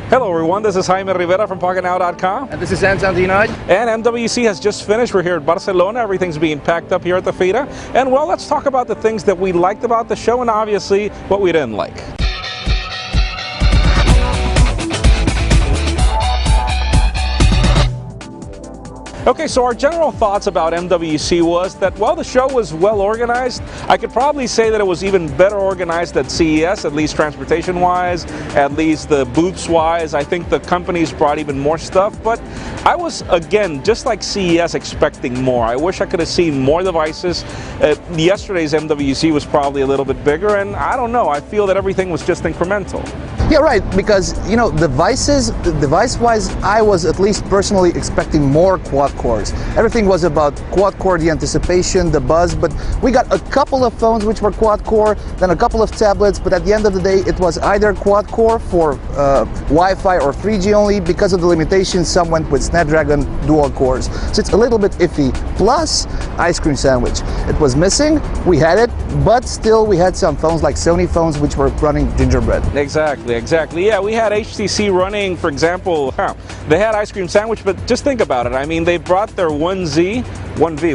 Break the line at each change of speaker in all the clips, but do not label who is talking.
Hello everyone, this is Jaime Rivera from PocketNow.com.
And this is Anton Dinoid.
And MWC has just finished. We're here at Barcelona. Everything's being packed up here at the FIRA. And well, let's talk about the things that we liked about the show and obviously what we didn't like. Okay, so our general thoughts about MWC was that, well, the show was well organized. I could probably say that it was even better organized at CES, at least transportation-wise, at least the booths-wise. I think the companies brought even more stuff, but I was, again, just like CES, expecting more. I wish I could have seen more devices. Yesterday's MWC was probably a little bit bigger, and I don't know, I feel that everything was just incremental.
Yeah, right, because, you know, device-wise, I was at least personally expecting more quad cores. Everything was about quad core, the anticipation, the buzz, but we got a couple of phones which were quad core, then a couple of tablets, but at the end of the day, it was either quad core for Wi-Fi or 3G only. Because of the limitations, some went with Snapdragon dual cores. So it's a little bit iffy. Plus, ice cream sandwich. It was missing, we had it, but still we had some phones like Sony phones which were running Gingerbread.
Exactly. Yeah, we had HTC running, for example, they had ice cream sandwich, but just think about it. I mean, they brought their 1V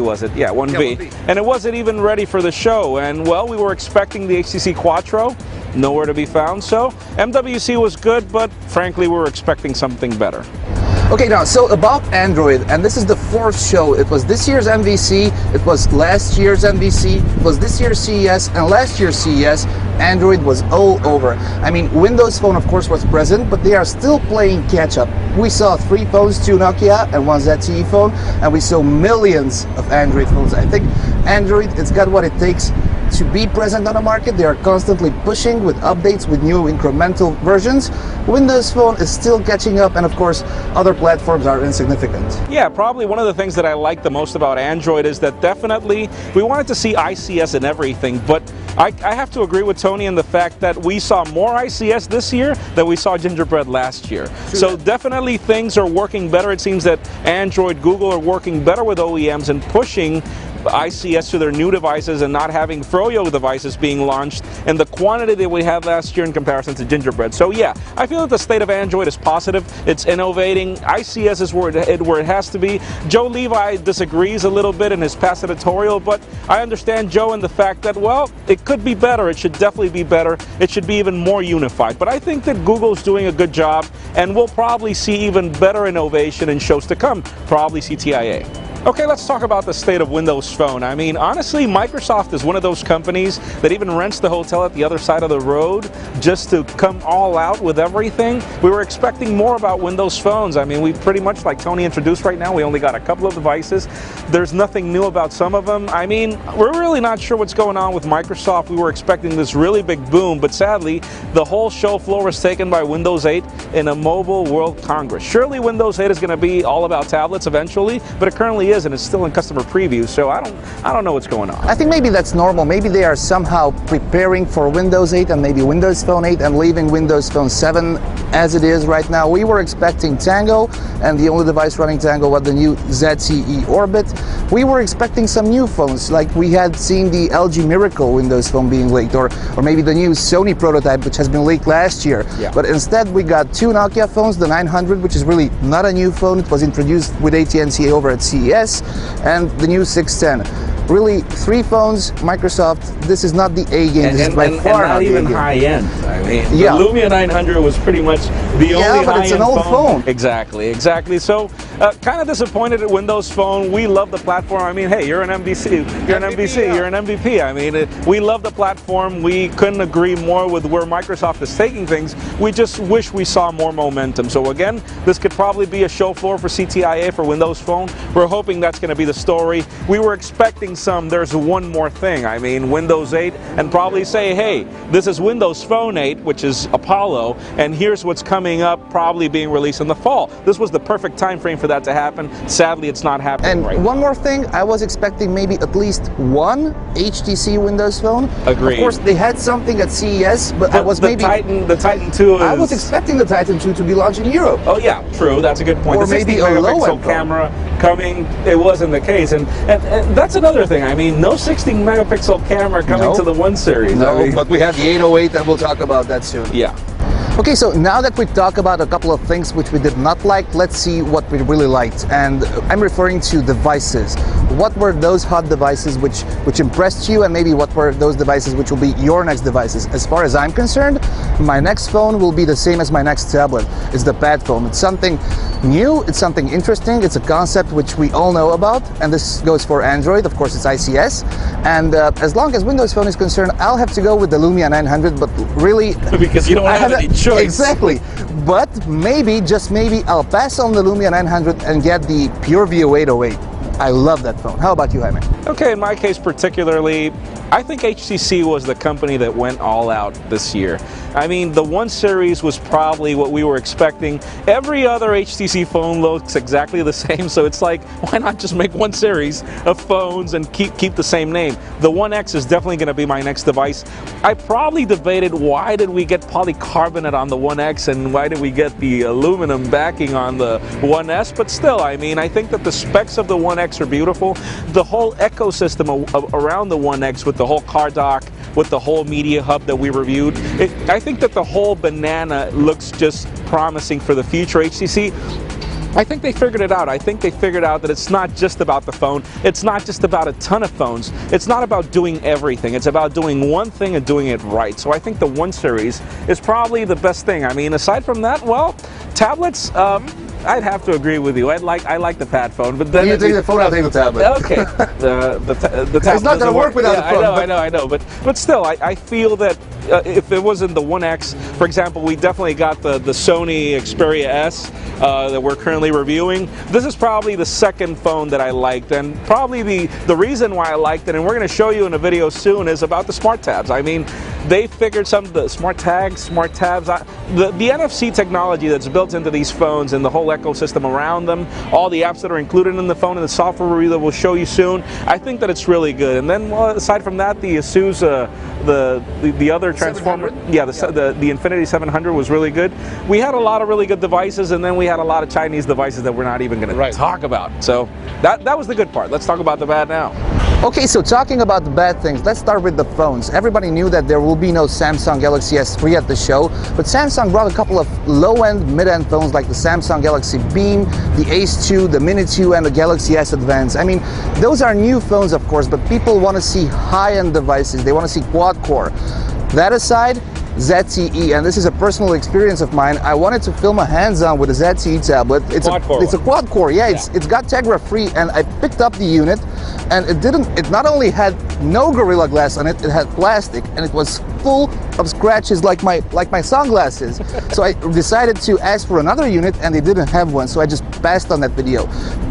was it? Yeah, 1V. And it wasn't even ready for the show. And well, we were expecting the HTC Quattro, nowhere to be found. So MWC was good, but frankly, we were expecting something better.
Okay, now, so about Android, and this is the fourth show. It was this year's MVC, it was last year's MVC, it was this year's CES, and last year's CES, Android was all over. I mean, Windows Phone, of course, was present, but they are still playing catch-up. We saw 3 phones, 2 Nokia and 1 ZTE phone, and we saw millions of Android phones. I think Android, it's got what it takes to be present on the market. They are constantly pushing with updates, with new incremental versions. Windows Phone is still catching up, and of course, other platforms are insignificant.
Yeah, probably one of the things that I like the most about Android is that definitely we wanted to see ICS in everything, but I have to agree with Tony in the fact that we saw more ICS this year than we saw Gingerbread last year. So definitely things are working better. It seems that Android, Google are working better with OEMs and pushing ICS to their new devices and not having Froyo devices being launched in the quantity that we had last year in comparison to Gingerbread. So yeah, I feel that the state of Android is positive. It's innovating. ICS is where it has to be. Joe Levi disagrees a little bit in his past editorial, but I understand Joe in the fact that, well, it could be better. It should definitely be better. It should be even more unified. But I think that Google's doing a good job, and we'll probably see even better innovation in shows to come, probably CTIA. Okay, let's talk about the state of Windows Phone. I mean, honestly, Microsoft is one of those companies that even rents the hotel at the other side of the road just to come all out with everything. We were expecting more about Windows Phones. I mean, we pretty much, like Tony introduced right now, we only got a couple of devices. There's nothing new about some of them. I mean, we're really not sure what's going on with Microsoft. We were expecting this really big boom, but sadly, the whole show floor was taken by Windows 8 in a Mobile World Congress. Surely Windows 8 is going to be all about tablets eventually, but it currently is, and it's still in customer preview, so I don't know what's going on.
I think maybe that's normal. Maybe they are somehow preparing for Windows 8 and maybe Windows Phone 8 and leaving Windows Phone 7 as it is right now. We were expecting Tango, and the only device running Tango was the new ZTE Orbit. We were expecting some new phones, like we had seen the LG Miracle Windows Phone being leaked, or maybe the new Sony prototype, which has been leaked last year.
Yeah.
But instead we got 2 Nokia phones, the 900, which is really not a new phone. It was introduced with AT&T over at CES, and the new 610. Really, 3 phones, Microsoft, this is not the A game, this is by far
not even high-end. I mean,
yeah.
The Lumia 900 was pretty much the only high-end phone.
It's an old phone.
Exactly. So, kind of disappointed at Windows Phone. We love the platform. I mean, hey, you're an MVC. You're an MVC. You're an MVP. I mean, we love the platform. We couldn't agree more with where Microsoft is taking things. We just wish we saw more momentum. So again, this could probably be a show floor for CTIA for Windows Phone. We're hoping that's going to be the story. We were expecting there's one more thing. I mean, Windows 8, and probably say, hey, this is Windows Phone 8, which is Apollo, and here's what's coming up, probably being released in the fall. This was the perfect time frame for that to happen. Sadly, it's not happening right now.
And one more thing, I was expecting maybe at least one HTC Windows Phone.
Agreed.
Of course, they had something at CES, but I was
the Titan 2 is...
I was expecting the Titan 2 to be launched in Europe.
Oh yeah, true. That's a good point.
Or
the
maybe a low-end
camera coming, it wasn't the case. And that's another thing. I mean, no 16 megapixel camera coming to the 1 series.
No,
I mean,
but we have the 808 and we'll talk about that soon.
Yeah.
Okay, so now that we talked about a couple of things which we did not like, let's see what we really liked. And I'm referring to devices. What were those hot devices which impressed you, and maybe what were those devices which will be your next devices? As far as I'm concerned, my next phone will be the same as my next tablet. It's the Pad phone. It's something new, it's something interesting, it's a concept which we all know about, and this goes for Android. Of course, it's ICS. And as long as Windows Phone is concerned, I'll have to go with the Lumia 900, but really...
Because you don't have any choice.
Exactly. But maybe, just maybe, I'll pass on the Lumia 900 and get the PureView 808. I love that phone. How about you, Jaime?
Okay, in my case particularly, I think HTC was the company that went all out this year. I mean, the 1 series was probably what we were expecting. Every other HTC phone looks exactly the same, so it's like, why not just make 1 series of phones and keep the same name? The 1X is definitely going to be my next device. I probably debated, why did we get polycarbonate on the 1X and why did we get the aluminum backing on the 1S? But still, I mean, I think that the specs of the 1X are beautiful. The whole ecosystem around the 1X with the whole car dock, with the whole media hub that we reviewed, I think that the whole banana looks just promising for the future. HTC, I think they figured it out. I think they figured out that it's not just about the phone. It's not just about a ton of phones. It's not about doing everything. It's about doing one thing and doing it right. So I think the 1 series is probably the best thing. I mean, aside from that, well, tablets, I'd have to agree with you. I like the Pad phone, but then
you take the phone, I'll take the tablet.
Okay, the tablet.
It's not going to work without the phone.
I know. But still, I feel that if it wasn't the 1X, for example, we definitely got the Sony Xperia S that we're currently reviewing. This is probably the second phone that I liked, and probably the reason why I liked it, and we're going to show you in a video soon, is about the smart tabs. I mean, they figured some of the smart tags, smart tabs, the NFC technology that's built into these phones and the whole ecosystem around them, all the apps that are included in the phone and the software review that we'll show you soon. I think that it's really good. And then, well, aside from that, the Asus, the other transformer, the Infinity 700 was really good. We had a lot of really good devices, and then we had a lot of Chinese devices that we're not even going to talk about. So that was the good part. Let's talk about the bad now.
Okay, so talking about the bad things, let's start with the phones. Everybody knew that there will be no Samsung Galaxy S3 at the show, but Samsung brought a couple of low-end, mid-end phones like the Samsung Galaxy Beam, the Ace 2, the Mini 2, and the Galaxy S Advance. I mean, those are new phones, of course, but people want to see high-end devices. They want to see quad-core. That aside, ZTE, and this is a personal experience of mine. I wanted to film a hands-on with a ZTE tablet. It's a quad core. Yeah, it's got Tegra free, and I picked up the unit, and it not only had no Gorilla Glass on it, it had plastic, and it was full of scratches like my sunglasses. So I decided to ask for another unit, and they didn't have one, so I just passed on that video.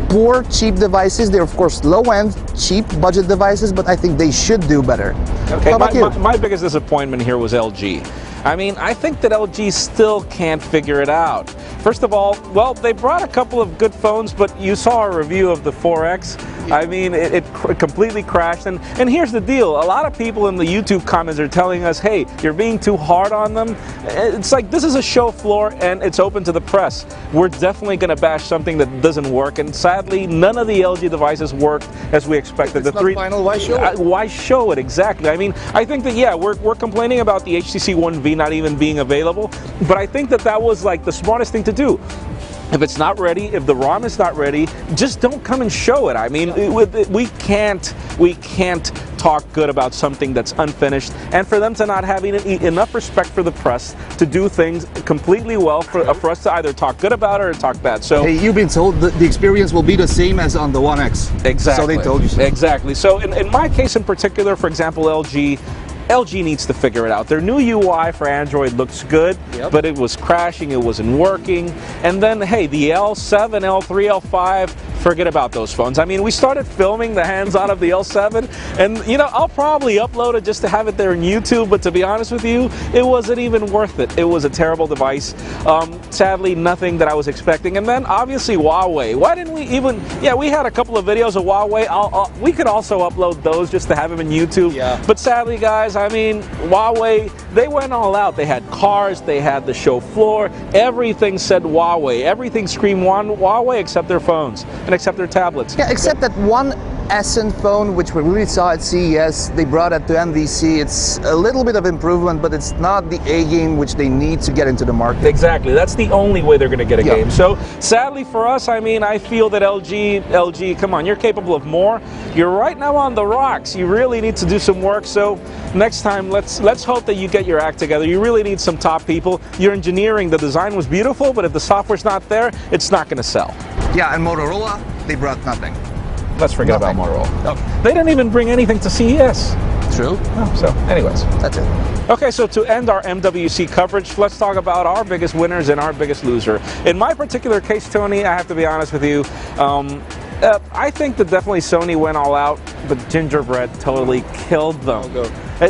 Poor, cheap devices. They're of course low-end, cheap budget devices, but I think they should do better.
Okay,
how about you?
My biggest disappointment here was LG. I mean, I think that LG still can't figure it out. First of all, well, they brought a couple of good phones, but you saw a review of the 4X. I mean, it completely crashed. And here's the deal. A lot of people in the YouTube comments are telling us, hey, you're being too hard on them. It's like, this is a show floor and it's open to the press. We're definitely going to bash something that doesn't work. And sadly, none of the LG devices worked as we expected.
It's not final, why show it?
Why show it, exactly. I mean, I think that, yeah, we're complaining about the HTC One V not even being available, but I think that was like the smartest thing to do. If it's not ready, if the ROM is not ready, just don't come and show it. I mean, we can't talk good about something that's unfinished, and for them to not having enough respect for the press to do things completely well for us to either talk good about it or talk bad. So
hey, you've been told that the experience will be the same as on the 1X.
Exactly.
So they told you so.
Exactly. So in my case in particular, for example, LG needs to figure it out. Their new UI for Android looks good, but it was crashing, it wasn't working. And then, hey, the L7, L3, L5, forget about those phones. I mean, we started filming the hands-on of the L7, and, you know, I'll probably upload it just to have it there on YouTube, but to be honest with you, it wasn't even worth it. It was a terrible device. Sadly, nothing that I was expecting. And then, obviously, Huawei. Why didn't we even, we had a couple of videos of Huawei. We could also upload those just to have them in YouTube. Yeah. But sadly, guys, I mean, Huawei, they went all out. They had cars, they had the show floor, everything said Huawei. Everything screamed Huawei except their phones and except their tablets.
Yeah, except that one Essent phone, which we really saw at CES. They brought it to MVC. It's a little bit of improvement, but it's not the A game which they need to get into the market.
Exactly. That's the only way they're going to get a
Yeah.
game. So sadly for us, I mean, I feel that LG, come on, you're capable of more. You're right now on the rocks. You really need to do some work. So next time, let's hope that you get your act together. You really need some top people. Your engineering, the design was beautiful, but if the software's not there, it's not going to sell.
Yeah, and Motorola, they brought nothing.
Let's forget
Nothing.
about Motorola.
Okay.
They didn't even bring anything to CES.
True.
So anyways.
That's it.
Okay, so to end our MWC coverage, let's talk about our biggest winners and our biggest loser. In my particular case, Tony, I have to be honest with you, I think that definitely Sony went all out, but Gingerbread totally killed them.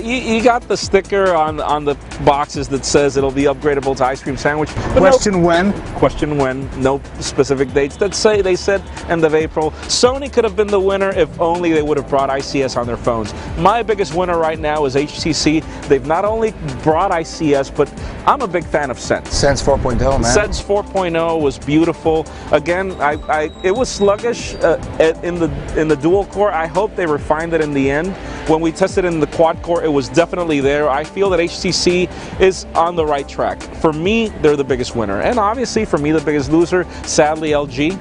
You got the sticker on the boxes that says it'll be upgradable to ice cream sandwich. But
Question when?
Question when, no specific dates. They said end of April. Sony could have been the winner if only they would have brought ICS on their phones. My biggest winner right now is HTC. They've not only brought ICS, but I'm a big fan of Sense.
Sense 4.0, man.
Sense 4.0 was beautiful. Again, it was sluggish in the dual core. I hope they refined it in the end. When we tested in the quad core, it was definitely there. I feel that HTC is on the right track. For me, they're the biggest winner. And obviously, for me, the biggest loser, sadly, LG.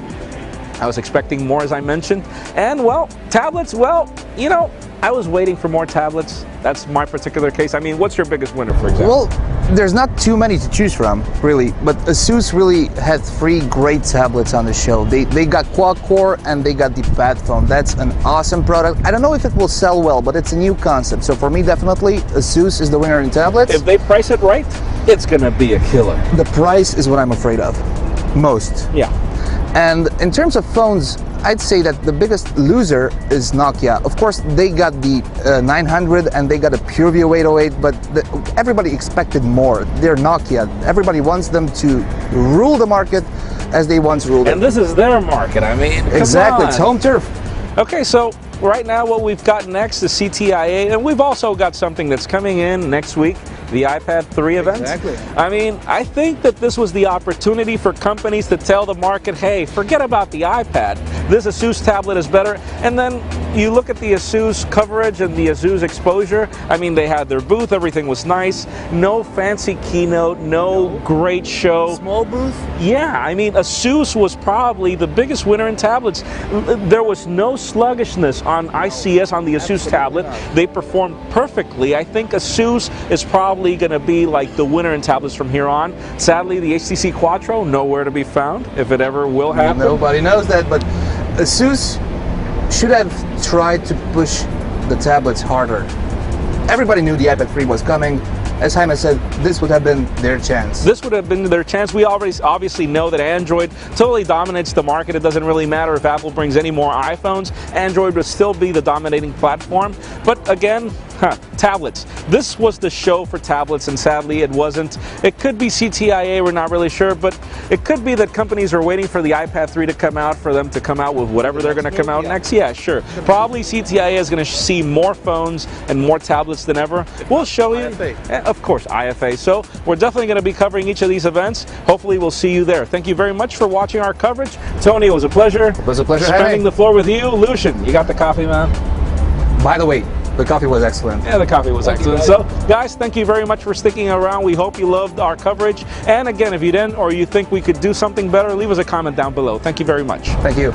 I was expecting more, as I mentioned. And, well, tablets, well, you know, I was waiting for more tablets. That's my particular case. I mean, what's your biggest winner, for example?
Well, there's not too many to choose from, really, but ASUS really had 3 great tablets on the show. They got quad-core and they got the Pad phone. That's an awesome product. I don't know if it will sell well, but it's a new concept. So for me, definitely, ASUS is the winner in tablets.
If they price it right, it's gonna be a killer.
The price is what I'm afraid of, most.
Yeah.
And in terms of phones, I'd say that the biggest loser is Nokia. Of course, they got the 900 and they got a PureView 808, but everybody expected more. They're Nokia. Everybody wants them to rule the market as they once ruled it.
And this is their market. I mean,
Exactly, it's home turf.
Okay, so right now what we've got next is CTIA, and we've also got something that's coming in next week, the iPad 3 event.
Exactly.
I mean, I think that this was the opportunity for companies to tell the market, hey, forget about the iPad. This ASUS tablet is better. And then you look at the ASUS coverage and the ASUS exposure. I mean, they had their booth, everything was nice. No fancy keynote, no great show.
Small booth?
Yeah, I mean, ASUS was probably the biggest winner in tablets. There was no sluggishness on ICS on the ASUS tablet. They performed perfectly. I think ASUS is probably going to be like the winner in tablets from here on. Sadly, the HTC Quattro, nowhere to be found, if it ever will happen.
Nobody knows that, but ASUS should have tried to push the tablets harder. Everybody knew the iPad 3 was coming. As Jaime said, this would have been their chance.
This would have been their chance. We already obviously know that Android totally dominates the market. It doesn't really matter if Apple brings any more iPhones. Android would still be the dominating platform. But again, tablets. This was the show for tablets, and sadly it wasn't. It could be CTIA, we're not really sure, but it could be that companies are waiting for the iPad 3 to come out for them to come out with whatever they're going to come out next. Yeah, sure. Probably CTIA is going to see more phones and more tablets than ever. We'll show you. Of course, IFA. So we're definitely going to be covering each of these events. Hopefully we'll see you there. Thank you very much for watching our coverage. Tony, it was a pleasure.
It was a pleasure
spending the floor with you. Lucian, you got the coffee, man?
By the way, the coffee was excellent.
Yeah, the coffee was excellent. So, guys, thank you very much for sticking around. We hope you loved our coverage. And again, if you didn't or you think we could do something better, leave us a comment down below. Thank you very much.
Thank you.